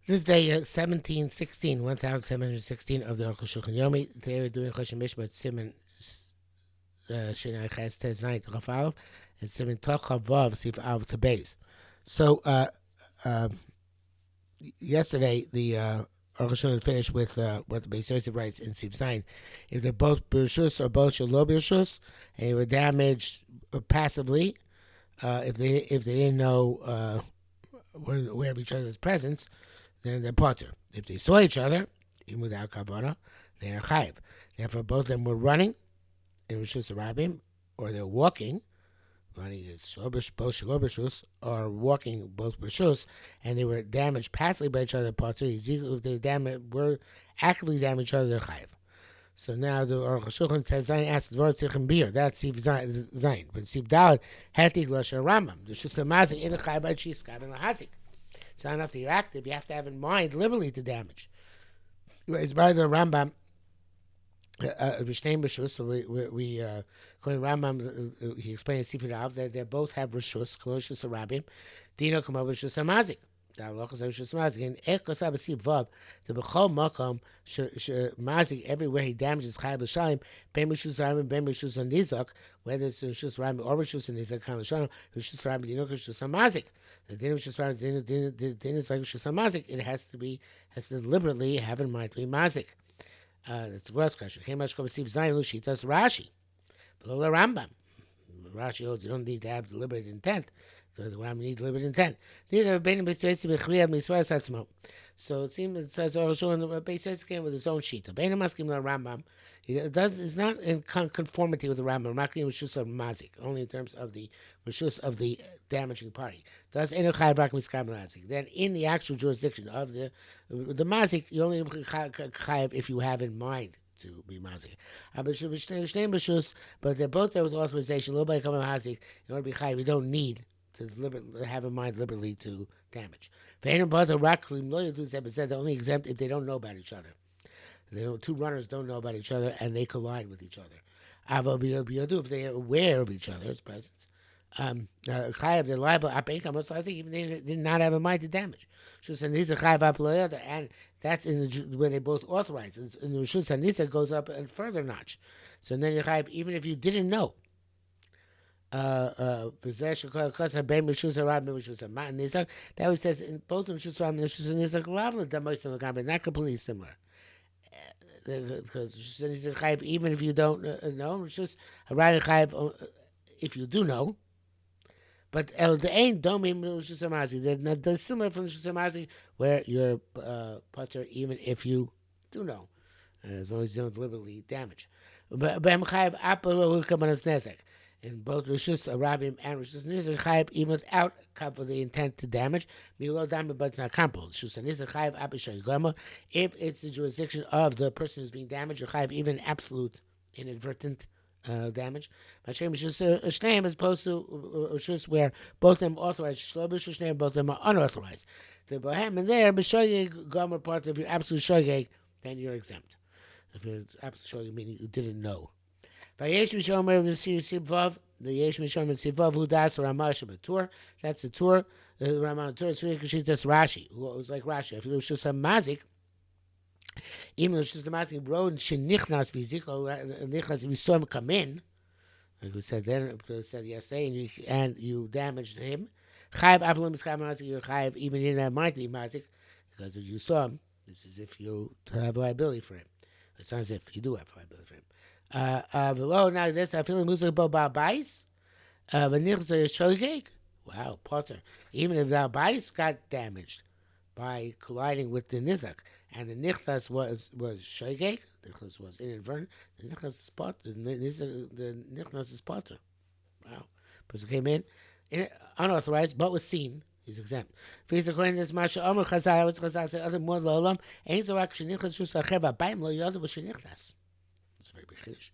This is day 1716, 1716 of the Arukh HaShulchan Yomi. Today we're doing Choshen Mishpat Siman Shinai Ches Tez Night Chaf Aleph and Siman Toch Chavav Sif Aleph to Beis. So yesterday the Arukh HaShulchan finished with what the Beis Yosef writes in Sif Zayin. If they're both B'Rishus or both Shelo B'Rishus and they were damaged passively, if they didn't know aware of each other's presence, then they're potter. If they saw each other, even without kavanah, they are chayiv. Therefore, both of them were running in Rishus Rabim, or they're walking. Running is both shalobishus, or walking both rishus, and they were damaged passively by each other. Potter. If they were actively damaged each other, they're chayiv. So now the Arukh HaShulchan Tezayin asks the word tzichem beer. That's Sif Zayin. But Sif Daled hetik l'sher Rambam. The shus hamazik in the chayiv by chiskav and lahazik. It's not enough that you're active. You have to have in mind liberally to damage. It's by the Rambam. Rishnei Rishus. So we according to Rambam, he explains Sifir Av that they both have Rishus, Rishus Rabim, Dino Kamo Rishus Hamazik. The halachas of Rishus Mazik. And Ech Kosav Sif Vav, the Bechol Makom Mazik, everywhere he damages Chayav L'Shalim, Ben Rishus Rabim, Ben Rishus Nizak, whether it's Rishus Rabim or Rishus Nizak, Kan L'Shalim, Rishus Rabim, Dino Rishus Hamazik. The din of Rishus Rabim, din is like Rishus Hamazik. It has to deliberately have in mind to be Mazik. That's a gross question. That's Rashi. Below the Rambam. Rashi holds you don't need to have deliberate intent. So the Rambam needs deliberate intent. So it seems it says the Beis Yosef came with his own sheet. The Rambam. It's not in conformity with the Rambam. Maklim Rishus of Mazik, only in terms of the Rishus of the damaging party. Does Eno Chayav Rak Miskam Mazik? Then in the actual jurisdiction of the Mazik, you only Chayav if you have in mind to be Mazik. But they're both there with authorization. Little by coming Mazik, in order to be Chayav, you don't need to have in mind deliberately to damage. They're only exempt if they don't know about each other. Two runners don't know about each other and they collide with each other. If they are aware of each other's presence, chayav they're liable. Even they did not have a mind to damage. And that's where they both authorize. And the Rishus Hanisa goes up a further notch. So then you're chayav even if you didn't know. That always says in both of Rishus Rabim and Rishus Hanisa, not completely similar. Because even if you don't know, it's just a right chayiv if you do know. But the ain don't mean Rishus Hamazik. They're similar from Rishus Hamazik, where you're potter even if you do know, as long as you don't deliberately damage. But chayiv apolo hukabanas nezek. In both Rishus Rabim and Rishus Nizak Chayiv, even without for the intent to damage, Milo Dami, but it's not comparable. Rishus Nizak Chayiv Abishay Goma. If it's the jurisdiction of the person who's being damaged, or Chayiv even absolute inadvertent damage. Mashem Rishus Shneim as opposed to Rishus where both of them authorized. Shlo Rishus Shneim, both of them are unauthorized. The Bohem and there, B'Shoyeg Gomer part. If you're absolute Shoyeg, then you're exempt. If you're absolute Shoyeg, meaning you didn't know. Vayesh Mishomer Sivav, the Yesh Mishomer Sivav Hudas Ramash Batur. That's the tour. The Raman tour is Fikashitas Rashi, who was like Rashi. If you look just a Mazik, even though just a Mazik road Shenichnas Viziko Nichnas, if you saw him come in, like we said yesterday, and you damaged him, Chayiv Avalim Miskam Mazik, you're Chayiv even in that mind to be Mazik, because if you saw him, this is if you have liability for him. It's not as if you do have liability for him. Now this I feel music about Bais. Wow, Potter. Even if the Bais got damaged by colliding with the Nizak, and the Nichlas was Shogeg, the Nichlas was inadvertent, the Nichlas is Potter. The Nichlas is Potter. Wow. Person came in unauthorized, but was seen. He's exempt. If he's according to this Masha Omer Chazal, what's Chazal say? Other more Lolam, ain't so actually Nichlas just a Cheva Baim Lo Yoda was Nichlas. It's a very big chiddush.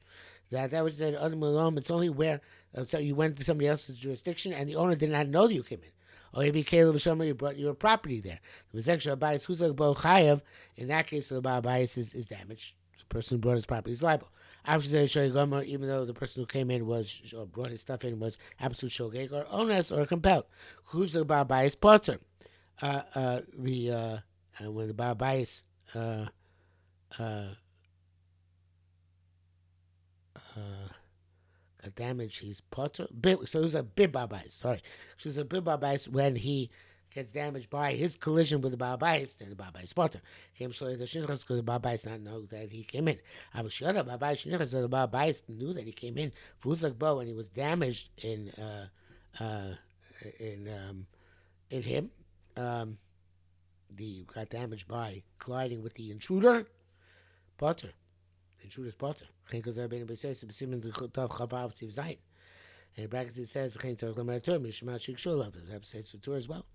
That was the other malom. It's only where so you went to somebody else's jurisdiction and the owner did not know that you came in. Or if you came to somebody, you brought your property there. The extra bias, who's like bo chayav. In that case, the bias is damaged. The person who brought his property is liable. Even though the person who came in was or brought his stuff in was absolute shogeg or onus or compelled. Who's the bias potter? And when the Babais uh, got damaged, he's potter. So it was a bib Babais. Sorry, so it was a bib Babais when he gets damaged by his collision with the Babais. Then the Babais potter came slowly the Shinchas because the Babais not know that he came in. I was sure the Babais Shinchas, the Babais knew that he came in. Fuzak Bo when he was damaged in in him. The got damaged by colliding with the intruder. Potter. The intruder's potter. Because they're being says to be the Tav Chavav Siv Zayin. And in brackets it says Chen Torah Maratur Mishma Shik Shulav. Does that say for Torah as well?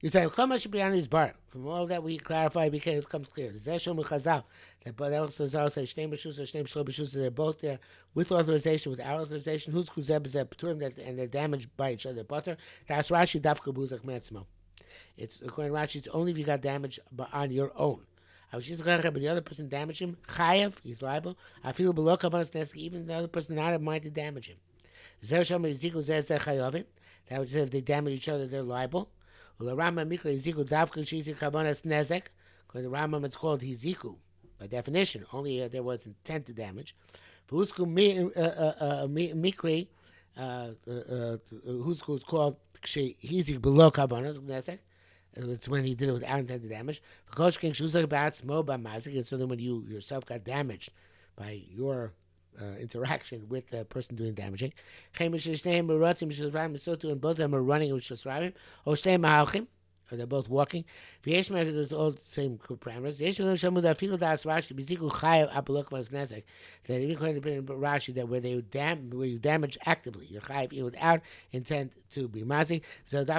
You say Kama should be on his bar. From all that we clarify, it becomes clear. The Zeshom Chazal that also says Shnei B'Shus or Shnei B'Shlo B'Shus. They're both there with authorization, without authorization. Who's Kuzeb Zeb Turim and they're damaged by each other. Potter. That's Rashi Dafka Buzak Metzmo. It's according to Rashi. It's only if you got damaged on your own. I was just but the other person damaged him. Chayev, he's liable. I feel below Kavanah even the other person not have mind to damage him. That would say if they damage each other, they're liable. According to Rambam, it's called hiziku by definition. Only there was intent to damage. Who's called hizik below kavanah. It's when he did it without intent to damage. And so then when you yourself got damaged by your interaction with the person doing damaging, and both of them are running with Shasrabim, or they're both walking. There's all the same parameters. That even according to Rashi, that where you damage actively, you're chayiv without intent to be mazik. So it's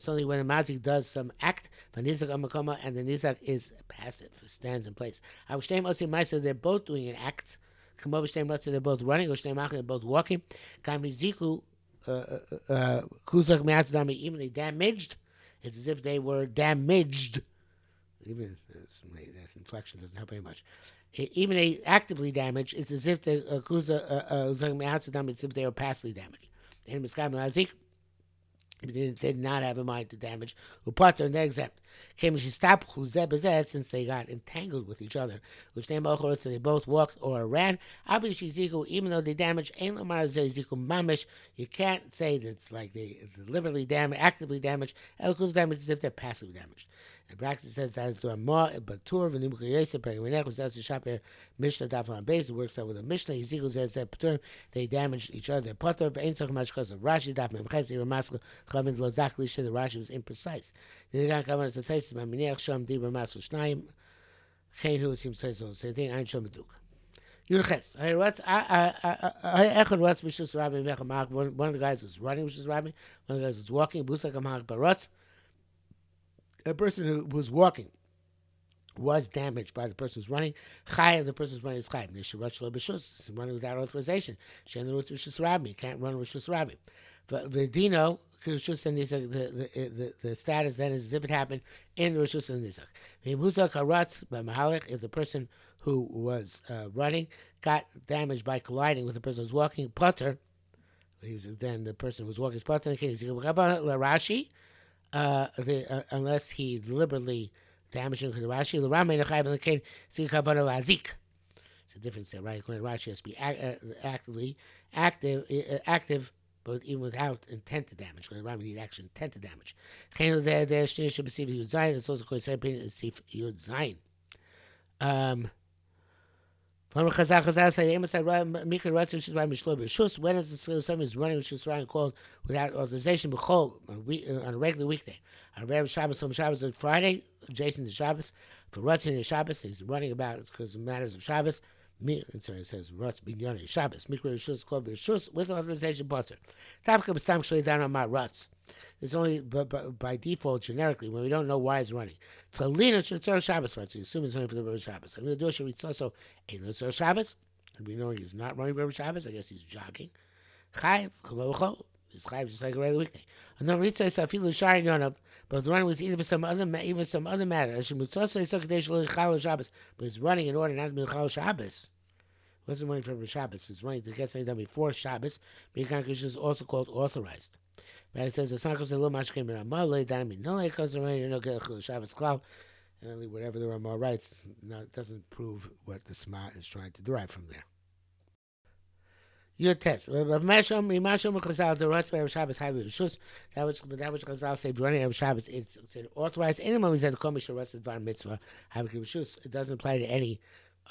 only when a mazik does some act, and the nizak is passive, stands in place. They're both doing an act. They're both running, they're both walking. Even they damaged, it's as if they were damaged. Even that inflection doesn't help very much. Even they actively damaged, it's as if the it's as if they were passively damaged. They did not have a mind to damage. Upater and they're exempt. Since they got entangled with each other, which they both walked or ran. Even though they damaged, you can't say that it's like they deliberately damaged, actively damaged. Damaged as if they're passively damaged. The practice says that is the Amar, Batur, V'Nimukha Yosef, Perimenech, was that's the Shaper Mishnah Daf on base. It works out with a Mishnah. Ezekiel says that Batur, they damaged each other. Potter, but ain't so much because of Rashi Daf Memches. They were masculine. Chavin Lodach Lisha. The Rashi was imprecise. They didn't come as the faces. Maminech Sham Dibra Maskel Shnaim. Chain who seems to say the same thing. Ein Shom Beduk. Yurches. One of the guys was running, which is Rabbi. One of the guys was walking. Busak Amach Barotz. A person who was walking was damaged by the person who's running. Chayav, the person who's running is chayav. They should rush lo b'shus. Running without authorization. Shen the rishus rabbi. Can't run with rishus rabbi. The dino rishus and the status then is as if it happened in the rishus and nizak. V'imhuzak haratz b'mahalech. If the person who was running got damaged by colliding with the person who's walking, potter. Then the person who's walking is potter. Rashi. Unless he deliberately damaged him, because Rashi, it's a difference there, right? Rashi has to be active, but even without intent to damage. Because Rami need actual intent to damage. It's also called Sif Yud Zayin. When is the somebody is running which is running called without authorization on a regular weekday? On a Shabbos, on Shabbos on Friday, adjacent to Shabbos. For Rutz in the Shabbos, he's running about it because of matters of Shabbos. It says Rutz Binyan Shabbos. Mikra Rishus called Rishus with authorization. Potter. Tavka b'stam shli down on my Rutz. It's only by default, generically, when we don't know why he's running. Tzalina Shetzor Shabbos, right? So you assume he's running for the Rebbe Shabbos. I'm going to do a Sheritzoso Ein Shetzor Shabbos. And we know he's not running for Rebbe Shabbos. I guess he's jogging. Chayiv, K'mo He's chayiv just like a regular weekday. And then Ritzah is Afilu Shari Yonav, but the running was either for some other matter. But he's running in order not to be Milchal Shabbos. He wasn't running for Rebbe Shabbos. He was running to get something done before Shabbos. Because it's also called authorized. Right? It says it's not because the little mashkim Ramah lay down. I mean, no, because the rain, no get Shabbos klal. And only whatever the Ramah writes doesn't prove what the Sma is trying to derive from there. Your test. Masham Chazal the Rosh Erev Shabbos Havi Rishus. That which Chazal say running Erev Shabbos. It's authorized. Anyone who said the Komish arrested Var Mitzvah Havi Rishus. It doesn't apply to any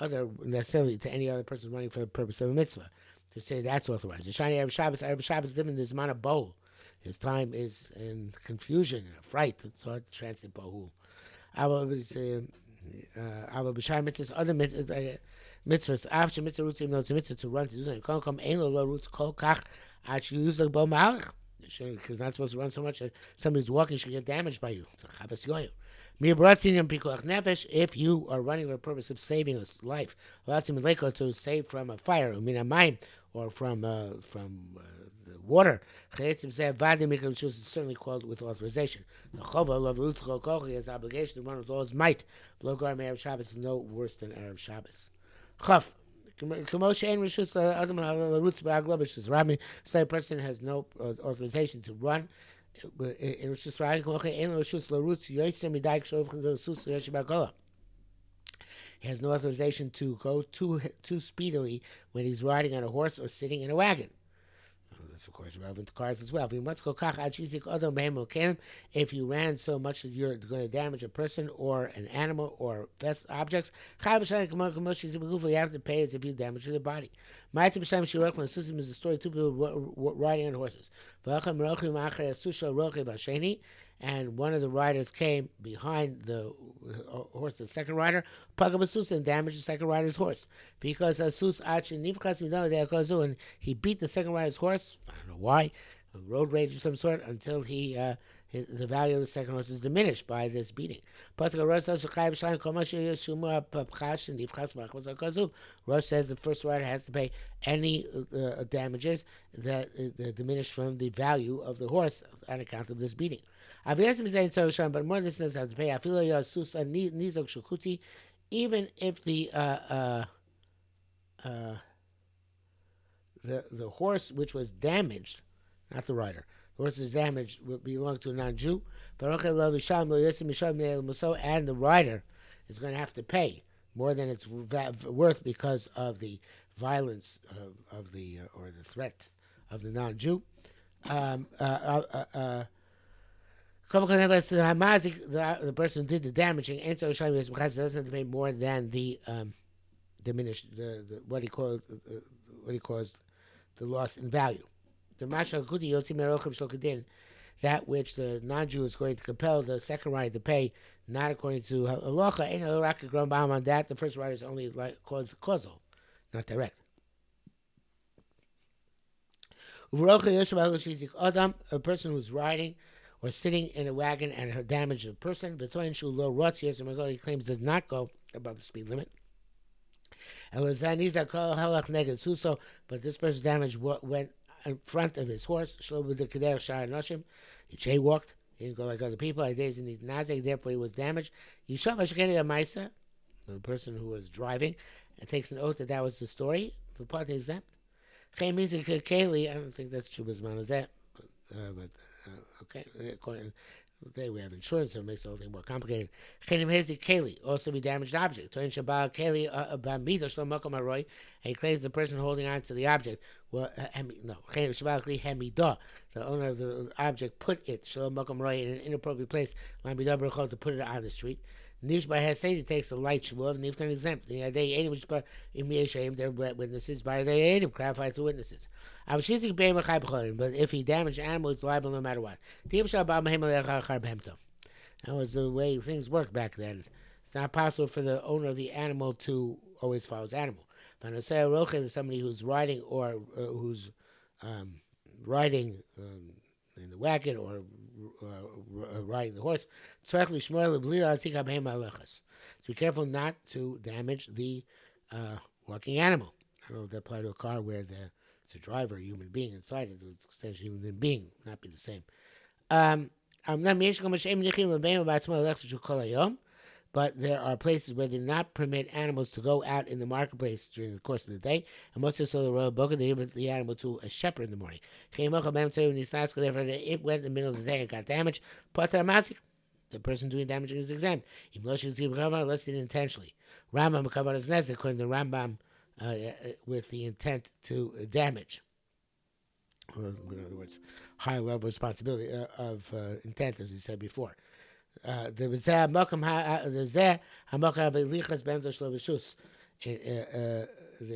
other necessarily to any other person running for the purpose of a mitzvah. To say that's authorized. The Shani Erev Shabbos living in this amount of bowl. His time is in confusion and fright. It's hard to translate bohu. I will say. B'shar mitzvahs, other mitzvahs, after mitzvah roots, even though it's a mitzvah to run to do that, can't come ain't lo roots kol kach actually use the bo ma'alech. Because you're not supposed to run so much that somebody's walking should get damaged by you. It's a chabas yoyu. If you are running for the purpose of saving a life, to save from a fire, or from the water, it's certainly called with authorization. The chova has the obligation to run with all his might. Blogar Erev Shabbos is no worse than Erev Shabbos. Chaf. Rabbi say a person has no authorization to run. He has no authorization to go too speedily when he's riding on a horse or sitting in a wagon. That's, of course, relevant to cars as well. If you ran so much that you're going to damage a person or an animal or objects, you have to pay as if you damage their body. When the system is the story of two people riding on horses. And one of the riders came behind the horse, the second rider, and damaged the second rider's horse. Because and he beat the second rider's horse, I don't know why, road rage of some sort, until the value of the second horse is diminished by this beating. Rosh says the first rider has to pay any damages that diminish from the value of the horse on account of this beating. But more than this does have to pay. Even if the horse which was damaged, not the rider, the horse is damaged, will belong to a non-Jew, and the rider is going to have to pay more than it's worth because of the violence of the or the threat of the non-Jew. The person who did the damaging doesn't have to pay more than the diminished what he calls the loss in value. The that which the non-Jew is going to compel the second rider to pay, not according to halacha. On that, the first rider is only like causal, not direct. A person who's riding or sitting in a wagon and her damaged a person, he claims does not go above the speed limit. But this person's damage went in front of his horse. He jaywalked. He didn't go like other people. Therefore he was damaged. The person who was driving and takes an oath that was the story. For part exempt. I don't think that's true as man as that. But okay. Today we have insurance, so it makes the whole thing more complicated. Also be damaged object. He claims the person holding on to the object. The owner of the object put it in an inappropriate place to put it on the street. Nish by Hesed takes a light shavuot, and Niftan exempt. They they're witnesses by they clarified through witnesses. But if he damaged the animal, he's liable no matter what. That was the way things worked back then. It's not possible for the owner of the animal to always follow his animal. But Arukh is somebody who's riding or who's riding in the wagon or riding the horse. So be careful not to damage the walking animal. I don't know if that applies to a car where it's a driver, a human being inside it. It's extension of a human being, not be the same. but there are places where they do not permit animals to go out in the marketplace during the course of the day. And most of the royal book, they give the animal to a shepherd in the morning. Therefore, it went in the middle of the day and got damaged. The person doing damaging is exempt. Unless he did intentionally. Rambam Kavod is Nezek, according to Rambam, with the intent to damage. Or, in other words, high level of responsibility of intent, as he said before. In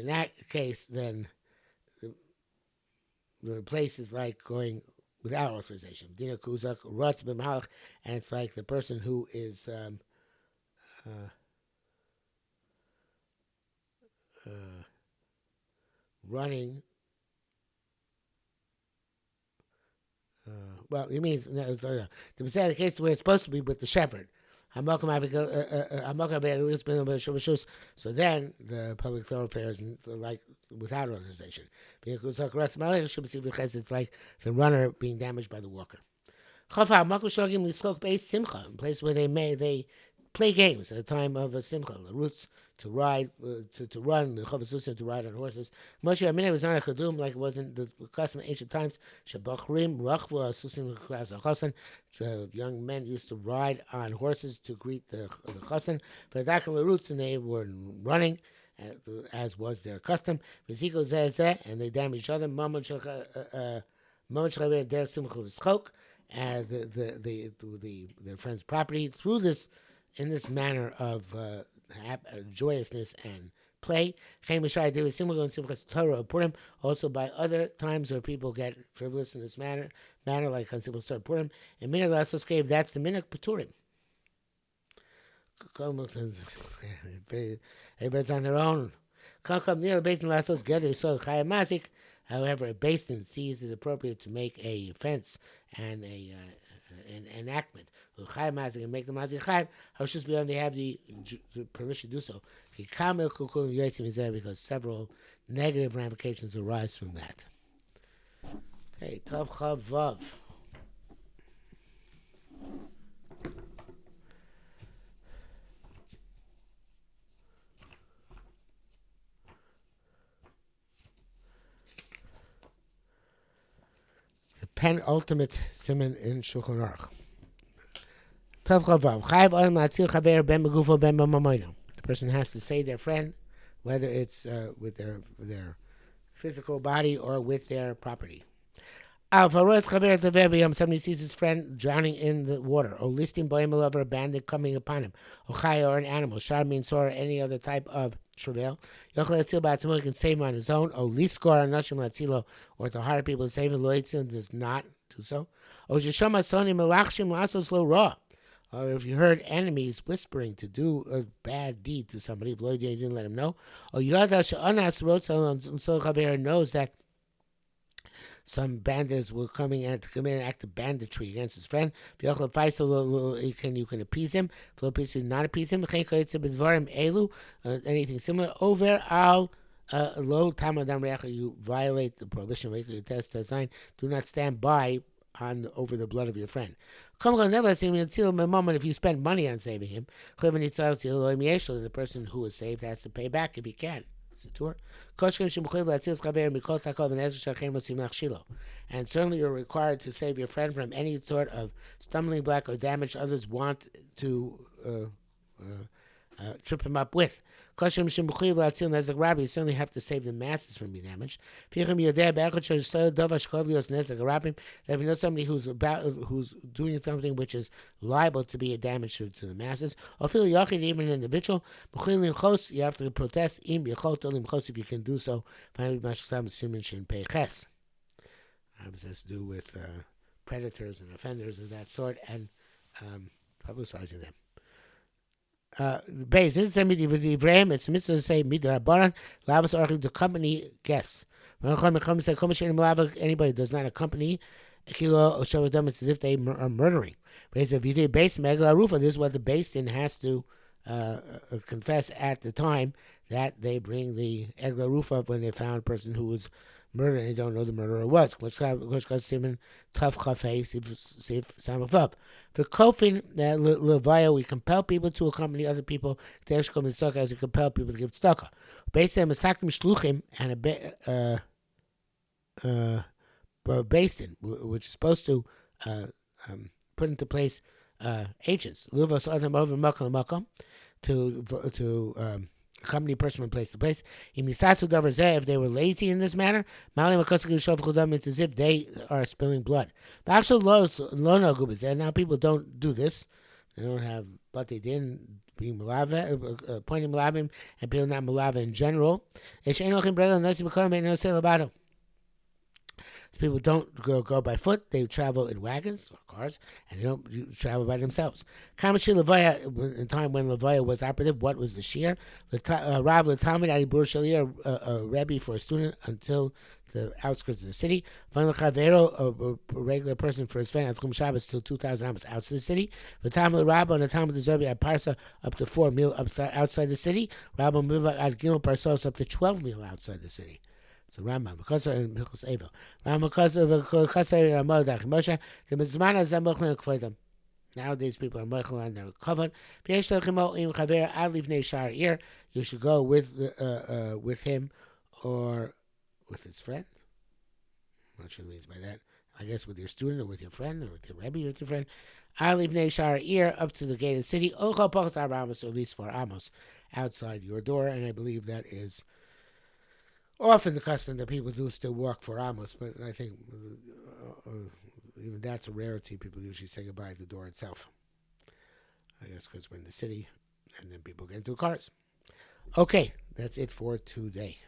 that case, then the place is like going without authorization. Dina Kuzak, Rotz B'Malach, and it's like the person who is running. Well, it means the Messiah case where it's supposed to be with the shepherd. So then the public thoroughfares like without authorization. It's like the runner being damaged by the walker. In place where they play games at a time of a simcha, the roots to ride, to run, the chavasusim to ride on horses. Moshe Amineh was not a chadum like it was in the custom in ancient times. Shabachrim rachva susim chasan. The young men used to ride on horses to greet the chasan. But the roots and they were running, as was their custom. V'ziko zeh and they damaged each other. Mamon shel der simcha v'schok, their friend's property through this. In this manner of joyousness and play. Also by other times where people get frivolous in this manner like on Simple Start Purim. And Minag Lasos Cave, that's the Minag Paturim. Everybody's on their own. However, a basin sees it appropriate to make a fence and an enactment. And make the mazik chayim. Harshus beyond they have the permission to do so. Because several negative ramifications arise from that. Okay, Tav Chav Vav. The penultimate siman in Shulchan Aruch. The person has to save their friend, whether it's with their physical body or with their property. Somebody sees his friend drowning in the water, or listing boim or a bandit coming upon him, or an animal, shar means or any other type of travail. He can save him on his own, or liskor anashim latzilo, or to hire people to save him. Loitzin does not do so. Or or if you heard enemies whispering to do a bad deed to somebody, if you didn't let him know, or knows that some bandits were coming and to commit an act of banditry against his friend, you can appease him. If you not appease him, anything similar, over al lo tamadam you violate the prohibition. Do not stand by over the blood of your friend. If you spend money on saving him, the person who is saved has to pay back if he can. It's a tour. And certainly you're required to save your friend from any sort of stumbling block or damage others want to trip him up with. You certainly have to save the masses from being damaged. If you know somebody who's doing something which is liable to be a damage to the masses, or feel even an individual, you have to protest if you can do so. It has to do with predators and offenders of that sort and publicizing them. It's a mitzvah to say midrabanan lavas archim to accompany guests. Anybody does not accompany kilo or show them, it's as if they are murdering. This is what the beis din has to confess at the time that they bring the egla rufa when they found a person who was murder and they don't know the murderer was. Tough Chafei, Sif Samafab. For Kofin, Levaya, we compel people to accompany other people. As we compel people to give tzedakah. Based on Masaktim Shluchim and a based in, which is supposed to put into place agents. Luvas Adam over Makam to accompany a person from place to place. If they were lazy in this manner, it's as if they are spilling blood. But actually, now people don't do this. They don't have, but they didn't be pointing malavim and people not malava in general. So people don't go by foot; they travel in wagons or cars, and they don't travel by themselves. Kamashi Levaya, in time when Levaya was operative, what was the shear? Rav Latamid Ali Burshali, a rebbe for a student until the outskirts of the city. Van Chavero, a regular person for his friend, Atchum Shabbos till 2,000 amos outside the city. Vatam Rabba and the Talmud is Rebbe at Parsa up to 4 mil outside the city. Rabba Miva at Gimel Parsos up to 12 mil outside the city. So Rambam, because of Hilchos Evel. Rambam, because of Ramadach Moshe, the Mizmana Zamochlin Kvoidam. Nowadays, people are Mochel on their covenant. You should go with him or with his friend. I'm not sure what he means by that. I guess with your student or with your friend or with your Rebbe or with your friend. Alivnei Shar up to the gate of the city. Ochal Pachas Amos, or at least 4 amos outside your door. And I believe that is often the custom that people do still walk for amos, but I think even that's a rarity. People usually say goodbye at the door itself. I guess because we're in the city, and then people get into cars. Okay, that's it for today.